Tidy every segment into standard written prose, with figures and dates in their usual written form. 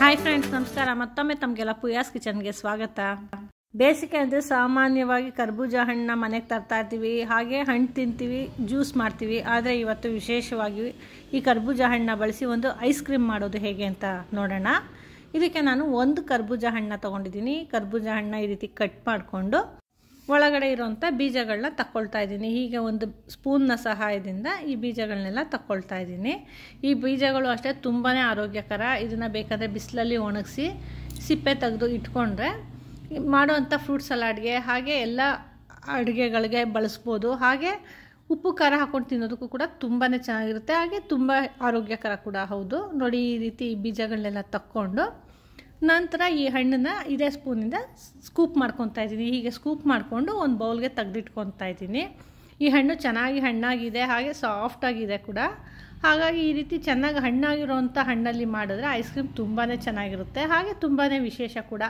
Hi friends, ನಮಸ್ಕಾರ. ಮತ್ತೊಮ್ಮೆ ತಮಗೆಲ್ಲ ಪೂಯಾಸ್ ಕಿಚನ್ಗೆ ಸ್ವಾಗತ. ಬೇಸಿಗೆ ಅಂದರೆ ಸಾಮಾನ್ಯವಾಗಿ ಕರ್ಬೂಜ ಹಣ್ಣನ್ನ ಮನೆಗೆ ತರ್ತಾ ಇರ್ತೀವಿ, ಹಾಗೆ ಹಣ್ಣು ತಿಂತೀವಿ, ಜ್ಯೂಸ್ ಮಾಡ್ತೀವಿ. ಆದರೆ ಇವತ್ತು ವಿಶೇಷವಾಗಿ ಈ ಕರ್ಬೂಜ ಹಣ್ಣನ್ನ ಬಳಸಿ ಒಂದು ಐಸ್ ಕ್ರೀಮ್ ಮಾಡೋದು ಹೇಗೆ ಅಂತ ನೋಡೋಣ. ಇದಕ್ಕೆ ನಾನು ಒಂದು ಕರ್ಬೂಜ ಹಣ್ಣನ್ನ ತೊಗೊಂಡಿದ್ದೀನಿ. ಕರ್ಬೂಜ ಹಣ್ಣನ್ನ ಈ ರೀತಿ ಕಟ್ ಮಾಡಿಕೊಂಡು ಒಳಗಡೆ ಇರೋವಂಥ ಬೀಜಗಳನ್ನ ತಕ್ಕೊಳ್ತಾ ಇದ್ದೀನಿ. ಹೀಗೆ ಒಂದು ಸ್ಪೂನ್ನ ಸಹಾಯದಿಂದ ಈ ಬೀಜಗಳನ್ನೆಲ್ಲ ತಕ್ಕೊಳ್ತಾ ಇದ್ದೀನಿ. ಈ ಬೀಜಗಳು ಅಷ್ಟೇ ತುಂಬಾ ಆರೋಗ್ಯಕರ. ಇದನ್ನು ಬೇಕಾದರೆ ಬಿಸಿಲಲ್ಲಿ ಒಣಗಿಸಿ ಸಿಪ್ಪೆ ತೆಗೆದು ಇಟ್ಕೊಂಡ್ರೆ ಮಾಡುವಂಥ ಫ್ರೂಟ್ ಸಲಾಡ್ಗೆ ಹಾಗೆ ಎಲ್ಲ ಅಡುಗೆಗಳಿಗೆ ಬಳಸ್ಬೋದು. ಹಾಗೆ ಉಪ್ಪು ಖಾರ ಹಾಕ್ಕೊಂಡು ತಿನ್ನೋದಕ್ಕೂ ಕೂಡ ತುಂಬಾ ಚೆನ್ನಾಗಿರುತ್ತೆ, ಹಾಗೆ ತುಂಬ ಆರೋಗ್ಯಕರ ಕೂಡ ಹೌದು. ನೋಡಿ, ಈ ರೀತಿ ಬೀಜಗಳನ್ನೆಲ್ಲ ತಕ್ಕೊಂಡು ನಂತರ ಈ ಹಣ್ಣನ್ನು ಇದೇ ಸ್ಪೂನಿಂದ ಸ್ಕೂಪ್ ಮಾಡ್ಕೊತಾ ಇದ್ದೀನಿ. ಹೀಗೆ ಸ್ಕೂಪ್ ಮಾಡಿಕೊಂಡು ಒಂದು ಬೌಲ್ಗೆ ತೆಗೆದಿಟ್ಕೊತಾ ಇದ್ದೀನಿ. ಈ ಹಣ್ಣು ಚೆನ್ನಾಗಿ ಹಣ್ಣಾಗಿದೆ, ಹಾಗೆ ಸಾಫ್ಟಾಗಿದೆ ಕೂಡ. ಹಾಗಾಗಿ ಈ ರೀತಿ ಚೆನ್ನಾಗಿ ಹಣ್ಣಾಗಿರೋವಂಥ ಹಣ್ಣಲ್ಲಿ ಮಾಡಿದ್ರೆ ಐಸ್ ಕ್ರೀಮ್ ತುಂಬಾ ಚೆನ್ನಾಗಿರುತ್ತೆ, ಹಾಗೆ ತುಂಬಾ ವಿಶೇಷ ಕೂಡ.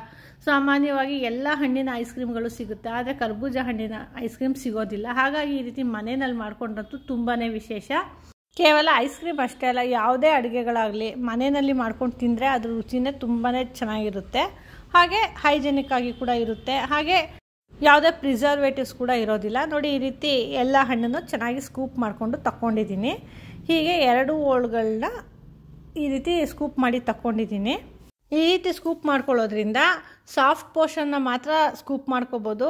ಸಾಮಾನ್ಯವಾಗಿ ಎಲ್ಲ ಹಣ್ಣಿನ ಐಸ್ ಕ್ರೀಮ್ಗಳು ಸಿಗುತ್ತೆ, ಆದರೆ ಕರ್ಬೂಜ ಹಣ್ಣಿನ ಐಸ್ ಕ್ರೀಮ್ ಸಿಗೋದಿಲ್ಲ. ಹಾಗಾಗಿ ಈ ರೀತಿ ಮನೆಯಲ್ಲಿ ಮಾಡ್ಕೊಂಡ್ರಂತೂ ತುಂಬಾ ವಿಶೇಷ. ಕೇವಲ ಐಸ್ ಕ್ರೀಮ್ ಅಷ್ಟೇ ಅಲ್ಲ, ಯಾವುದೇ ಅಡುಗೆಗಳಾಗಲಿ ಮನೆಯಲ್ಲಿ ಮಾಡ್ಕೊಂಡು ತಿಂದರೆ ಅದ್ರ ರುಚಿನೇ ತುಂಬಾ ಚೆನ್ನಾಗಿರುತ್ತೆ, ಹಾಗೆ ಹೈಜೆನಿಕ್ ಆಗಿ ಕೂಡ ಇರುತ್ತೆ, ಹಾಗೆ ಯಾವುದೇ ಪ್ರಿಸರ್ವೇಟಿವ್ಸ್ ಕೂಡ ಇರೋದಿಲ್ಲ. ನೋಡಿ, ಈ ರೀತಿ ಎಲ್ಲ ಹಣ್ಣನ್ನು ಚೆನ್ನಾಗಿ ಸ್ಕೂಪ್ ಮಾಡಿಕೊಂಡು ತಗೊಂಡಿದ್ದೀನಿ. ಹೀಗೆ 2 ಹೋಳುಗಳನ್ನ ಈ ರೀತಿ ಸ್ಕೂಪ್ ಮಾಡಿ ತಗೊಂಡಿದ್ದೀನಿ. ಈ ರೀತಿ ಸ್ಕೂಪ್ ಮಾಡ್ಕೊಳ್ಳೋದ್ರಿಂದ ಸಾಫ್ಟ್ ಪೋರ್ಷನ್ನ ಮಾತ್ರ ಸ್ಕೂಪ್ ಮಾಡ್ಕೋಬೋದು.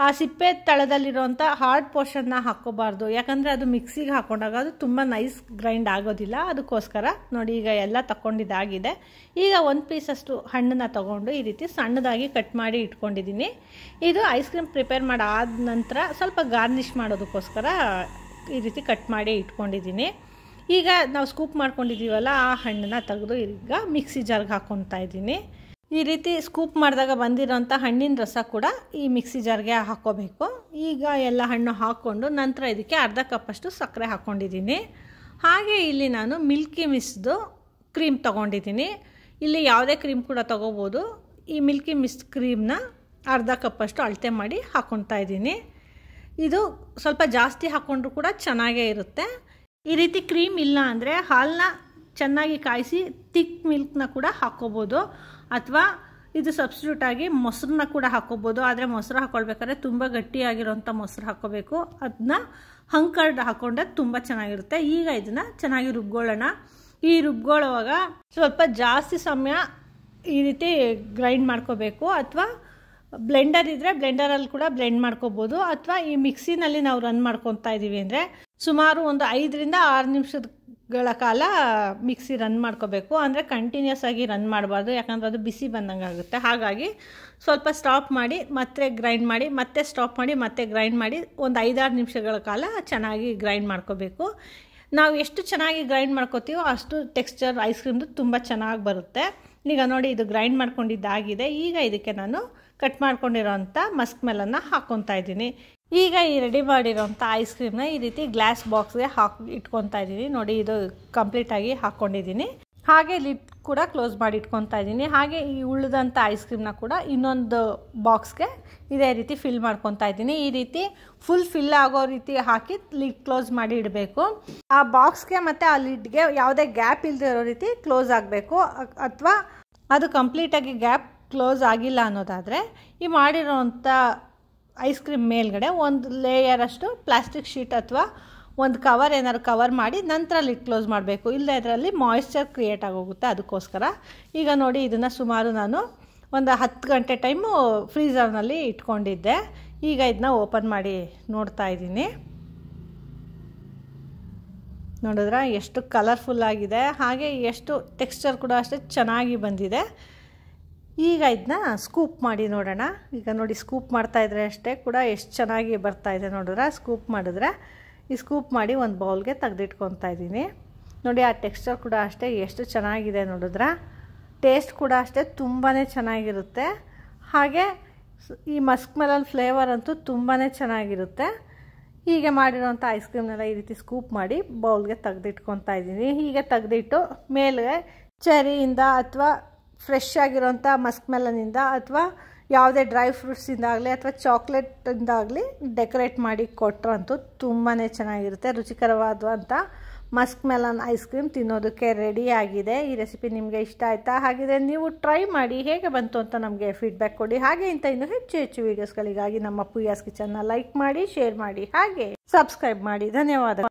ಆ ಸಿಪ್ಪೆ ತಳದಲ್ಲಿರೋಂಥ ಹಾರ್ಡ್ ಪೋರ್ಷನ್ನ ಹಾಕ್ಕೋಬಾರ್ದು, ಯಾಕಂದರೆ ಅದು ಮಿಕ್ಸಿಗೆ ಹಾಕೊಂಡಾಗ ಅದು ತುಂಬ ನೈಸ್ ಗ್ರೈಂಡ್ ಆಗೋದಿಲ್ಲ. ಅದಕ್ಕೋಸ್ಕರ ನೋಡಿ, ಈಗ ಎಲ್ಲ ತಗೊಂಡಿದ್ದಾಗಿದೆ. ಈಗ 1 ಪೀಸಷ್ಟು ಹಣ್ಣನ್ನು ತಗೊಂಡು ಈ ರೀತಿ ಸಣ್ಣದಾಗಿ ಕಟ್ ಮಾಡಿ ಇಟ್ಕೊಂಡಿದ್ದೀನಿ. ಇದು ಐಸ್ ಕ್ರೀಮ್ ಪ್ರಿಪೇರ್ ಮಾಡಾದ ನಂತರ ಸ್ವಲ್ಪ ಗಾರ್ನಿಷ್ ಮಾಡೋದಕ್ಕೋಸ್ಕರ ಈ ರೀತಿ ಕಟ್ ಮಾಡಿ ಇಟ್ಕೊಂಡಿದ್ದೀನಿ. ಈಗ ನಾವು ಸ್ಕೂಪ್ ಮಾಡ್ಕೊಂಡಿದ್ದೀವಲ್ಲ, ಆ ಹಣ್ಣನ್ನು ತೆಗೆದು ಈಗ ಮಿಕ್ಸಿ ಜಾರ್ಗೆ ಹಾಕ್ಕೊತಾ ಇದ್ದೀನಿ. ಈ ರೀತಿ ಸ್ಕೂಪ್ ಮಾಡಿದಾಗ ಬಂದಿರೋಂಥ ಹಣ್ಣಿನ ರಸ ಕೂಡ ಈ ಮಿಕ್ಸಿ ಜಾರ್ಗೆ ಹಾಕ್ಕೋಬೇಕು. ಈಗ ಎಲ್ಲ ಹಣ್ಣು ಹಾಕ್ಕೊಂಡು ನಂತರ ಇದಕ್ಕೆ ಅರ್ಧ ಕಪ್ಪಷ್ಟು ಸಕ್ಕರೆ ಹಾಕ್ಕೊಂಡಿದ್ದೀನಿ. ಹಾಗೆ ಇಲ್ಲಿ ನಾನು ಮಿಲ್ಕಿ ಮಿಸ್ದು ಕ್ರೀಮ್ ತೊಗೊಂಡಿದ್ದೀನಿ. ಇಲ್ಲಿ ಯಾವುದೇ ಕ್ರೀಮ್ ಕೂಡ ತೊಗೋಬೋದು. ಈ ಮಿಲ್ಕಿ ಮಿಸ್ ಕ್ರೀಮ್ನ ಅರ್ಧ ಕಪ್ಪಷ್ಟು ಅಳತೆ ಮಾಡಿ ಹಾಕ್ಕೊತಾ ಇದ್ದೀನಿ. ಇದು ಸ್ವಲ್ಪ ಜಾಸ್ತಿ ಹಾಕ್ಕೊಂಡ್ರೂ ಕೂಡ ಚೆನ್ನಾಗೇ ಇರುತ್ತೆ. ಈ ರೀತಿ ಕ್ರೀಮ್ ಇಲ್ಲ ಅಂದರೆ ಹಾಲನ್ನ ಚೆನ್ನಾಗಿ ಕಾಯಿಸಿ ತಿಕ್ ಮಿಲ್ಕ್ನ ಕೂಡ ಹಾಕ್ಕೋಬೋದು, ಅಥವಾ ಇದು ಸಬ್ಸ್ಟಿಟ್ಯೂಟ್ ಆಗಿ ಮೊಸರನ್ನ ಕೂಡ ಹಾಕ್ಕೋಬೋದು. ಆದರೆ ಮೊಸರು ಹಾಕ್ಕೊಳ್ಬೇಕಾದ್ರೆ ತುಂಬ ಗಟ್ಟಿಯಾಗಿರೋಂಥ ಮೊಸರು ಹಾಕ್ಕೋಬೇಕು. ಅದನ್ನ ಹಂಕರ್ಡ್ ಹಾಕ್ಕೊಂಡ್ರೆ ತುಂಬ ಚೆನ್ನಾಗಿರುತ್ತೆ. ಈಗ ಇದನ್ನು ಚೆನ್ನಾಗಿ ರುಬ್ಕೊಳ್ಳೋಣ. ಈ ರುಬ್ಕೊಳ್ಳೋವಾಗ ಸ್ವಲ್ಪ ಜಾಸ್ತಿ ಸಮಯ ಈ ರೀತಿ ಗ್ರೈಂಡ್ ಮಾಡ್ಕೋಬೇಕು, ಅಥವಾ ಬ್ಲೆಂಡರ್ ಇದ್ದರೆ ಬ್ಲೆಂಡರಲ್ಲಿ ಕೂಡ ಬ್ಲೆಂಡ್ ಮಾಡ್ಕೋಬೋದು, ಅಥವಾ ಈ ಮಿಕ್ಸಿನಲ್ಲಿ ನಾವು ರನ್ ಮಾಡ್ಕೊತಾ ಇದ್ದೀವಿ ಅಂದರೆ ಸುಮಾರು ಒಂದು 5ರಿಂದ 6 ನಿಮಿಷಗಳ ಕಾಲ ಮಿಕ್ಸಿ ರನ್ ಮಾಡ್ಕೋಬೇಕು. ಅಂದರೆ ಕಂಟಿನ್ಯೂಸ್ ಆಗಿ ರನ್ ಮಾಡಬಾರ್ದು, ಯಾಕಂದರೆ ಅದು ಬಿಸಿ ಬಂದಂಗೆ ಆಗುತ್ತೆ. ಹಾಗಾಗಿ ಸ್ವಲ್ಪ ಸ್ಟಾಪ್ ಮಾಡಿ ಮತ್ತೆ ಗ್ರೈಂಡ್ ಮಾಡಿ, ಮತ್ತೆ ಸ್ಟಾಪ್ ಮಾಡಿ ಮತ್ತೆ ಗ್ರೈಂಡ್ ಮಾಡಿ ಒಂದು 5-6 ನಿಮಿಷಗಳ ಕಾಲ ಚೆನ್ನಾಗಿ ಗ್ರೈಂಡ್ ಮಾಡ್ಕೋಬೇಕು. ನಾವು ಎಷ್ಟು ಚೆನ್ನಾಗಿ ಗ್ರೈಂಡ್ ಮಾಡ್ಕೋತೀವೋ ಅಷ್ಟು ಟೆಕ್ಸ್ಚರ್ ಐಸ್ ಕ್ರೀಮ್ದು ತುಂಬ ಚೆನ್ನಾಗಿ ಬರುತ್ತೆ. ಈಗ ನೋಡಿ, ಇದು ಗ್ರೈಂಡ್ ಮಾಡ್ಕೊಂಡಿದ್ದಾಗಿದೆ. ಈಗ ಇದಕ್ಕೆ ನಾನು ಕಟ್ ಮಾಡ್ಕೊಂಡಿರೋಂಥ ಮಸ್ಕ್ ಮೆಲನ್ನ ಹಾಕ್ಕೊತಾ ಇದ್ದೀನಿ. ಈಗ ಈ ರೆಡಿ ಮಾಡಿರೋಂಥ ಐಸ್ ಕ್ರೀಮ್ನ ಈ ರೀತಿ ಗ್ಲಾಸ್ ಬಾಕ್ಸ್ಗೆ ಇಟ್ಕೊತಾ ಇದ್ದೀನಿ. ನೋಡಿ, ಇದು ಕಂಪ್ಲೀಟಾಗಿ ಹಾಕ್ಕೊಂಡಿದ್ದೀನಿ. ಹಾಗೆ ಲಿಡ್ ಕೂಡ ಕ್ಲೋಸ್ ಮಾಡಿ ಇಟ್ಕೊತಾ ಇದ್ದೀನಿ. ಹಾಗೆ ಈ ಉಳಿದಂಥ ಐಸ್ ಕ್ರೀಮ್ನ ಕೂಡ ಇನ್ನೊಂದು ಬಾಕ್ಸ್ಗೆ ಇದೇ ರೀತಿ ಫಿಲ್ ಮಾಡ್ಕೊತಾ ಇದ್ದೀನಿ. ಈ ರೀತಿ ಫುಲ್ ಫಿಲ್ ಆಗೋ ರೀತಿ ಹಾಕಿ ಲಿಡ್ ಕ್ಲೋಸ್ ಮಾಡಿ ಇಡಬೇಕು. ಆ ಬಾಕ್ಸ್ಗೆ ಮತ್ತು ಆ ಲಿಡ್ಗೆ ಯಾವುದೇ ಗ್ಯಾಪ್ ಇಲ್ಲದೆ ಇರೋ ರೀತಿ ಕ್ಲೋಸ್ ಆಗಬೇಕು. ಅಥವಾ ಅದು ಕಂಪ್ಲೀಟಾಗಿ ಗ್ಯಾಪ್ ಕ್ಲೋಸ್ ಆಗಿಲ್ಲ ಅನ್ನೋದಾದರೆ ಈ ಮಾಡಿರೋಂಥ ಐಸ್ ಕ್ರೀಮ್ ಮೇಲ್ಗಡೆ ಒಂದು ಲೇಯರಷ್ಟು ಪ್ಲಾಸ್ಟಿಕ್ ಶೀಟ್ ಅಥವಾ ಒಂದು ಕವರ್ ಏನಾದ್ರು ಕವರ್ ಮಾಡಿ ನಂತರ ಲಿಡ್ ಕ್ಲೋಸ್ ಮಾಡಬೇಕು. ಇಲ್ಲ ಇದರಲ್ಲಿ ಮಾಯಿಶ್ಚರ್ ಕ್ರಿಯೇಟ್ ಆಗೋಗುತ್ತೆ. ಅದಕ್ಕೋಸ್ಕರ ಈಗ ನೋಡಿ, ಇದನ್ನು ಸುಮಾರು ನಾನು ಒಂದು 10 ಗಂಟೆ ಟೈಮು ಫ್ರೀಝರ್ನಲ್ಲಿ ಇಟ್ಕೊಂಡಿದ್ದೆ. ಈಗ ಇದನ್ನ ಓಪನ್ ಮಾಡಿ ನೋಡ್ತಾ ಇದ್ದೀನಿ. ನೋಡಿದ್ರೆ ಎಷ್ಟು ಕಲರ್ಫುಲ್ ಆಗಿದೆ, ಹಾಗೆ ಎಷ್ಟು ಟೆಕ್ಸ್ಚರ್ ಕೂಡ ಅಷ್ಟೇ ಚೆನ್ನಾಗಿ ಬಂದಿದೆ. ಈಗ ಇದನ್ನ ಸ್ಕೂಪ್ ಮಾಡಿ ನೋಡೋಣ. ಈಗ ನೋಡಿ, ಸ್ಕೂಪ್ ಮಾಡ್ತಾಯಿದ್ರೆ ಅಷ್ಟೇ ಕೂಡ ಎಷ್ಟು ಚೆನ್ನಾಗಿ ಬರ್ತಾಯಿದೆ ನೋಡಿದ್ರೆ. ಸ್ಕೂಪ್ ಮಾಡಿದ್ರೆ ಈ ಸ್ಕೂಪ್ ಮಾಡಿ ಒಂದು ಬೌಲ್ಗೆ ತೆಗೆದಿಟ್ಕೊತಾ ಇದ್ದೀನಿ. ನೋಡಿ, ಆ ಟೆಕ್ಸ್ಚರ್ ಕೂಡ ಅಷ್ಟೇ ಎಷ್ಟು ಚೆನ್ನಾಗಿದೆ ನೋಡಿದ್ರೆ. ಟೇಸ್ಟ್ ಕೂಡ ಅಷ್ಟೇ ತುಂಬಾ ಚೆನ್ನಾಗಿರುತ್ತೆ. ಹಾಗೆ ಈ ಮಸ್ಕ್ ಮೆಲನ್ ಫ್ಲೇವರ್ ಅಂತೂ ತುಂಬಾ ಚೆನ್ನಾಗಿರುತ್ತೆ. ಹೀಗೆ ಮಾಡಿರೋಂಥ ಐಸ್ ಕ್ರೀಮ್ನೆಲ್ಲ ಈ ರೀತಿ ಸ್ಕೂಪ್ ಮಾಡಿ ಬೌಲ್ಗೆ ತೆಗೆದಿಟ್ಕೊತಾ ಇದ್ದೀನಿ. ಹೀಗೆ ತೆಗೆದಿಟ್ಟು ಮೇಲೆ ಚೆರಿಯಿಂದ ಅಥವಾ ಫ್ರೆಶ್ ಆಗಿರೋಂಥ ಮಸ್ಕ್ ಮೆಲನಿಂದ ಅಥವಾ ಯಾವುದೇ ಡ್ರೈ ಫ್ರೂಟ್ಸಿಂದಾಗಲಿ ಅಥವಾ ಚಾಕ್ಲೇಟಿಂದಾಗಲಿ ಡೆಕೋರೇಟ್ ಮಾಡಿ ಕೊಟ್ಟರಂತೂ ತುಂಬಾ ಚೆನ್ನಾಗಿರುತ್ತೆ. ರುಚಿಕರವಾದಂಥ ಮಸ್ಕ್ ಮೆಲನ್ ಐಸ್ ಕ್ರೀಮ್ ತಿನ್ನೋದಕ್ಕೆ ರೆಡಿ ಆಗಿದೆ. ಈ ರೆಸಿಪಿ ನಿಮಗೆ ಇಷ್ಟ ಆಯ್ತಾ? ಹಾಗಿದ್ರೆ ನೀವು ಟ್ರೈ ಮಾಡಿ, ಹೇಗೆ ಬಂತು ಅಂತ ನಮಗೆ ಫೀಡ್ಬ್ಯಾಕ್ ಕೊಡಿ. ಹಾಗೆ ಇಂಥ ಇನ್ನೂ ಹೆಚ್ಚು ವೀಡಿಯೋಸ್ಗಳಿಗಾಗಿ ನಮ್ಮ ಪೂಯಾಸ್ ಕಿಚನ್ನ ಲೈಕ್ ಮಾಡಿ, ಶೇರ್ ಮಾಡಿ, ಹಾಗೆ ಸಬ್ಸ್ಕ್ರೈಬ್ ಮಾಡಿ. ಧನ್ಯವಾದ.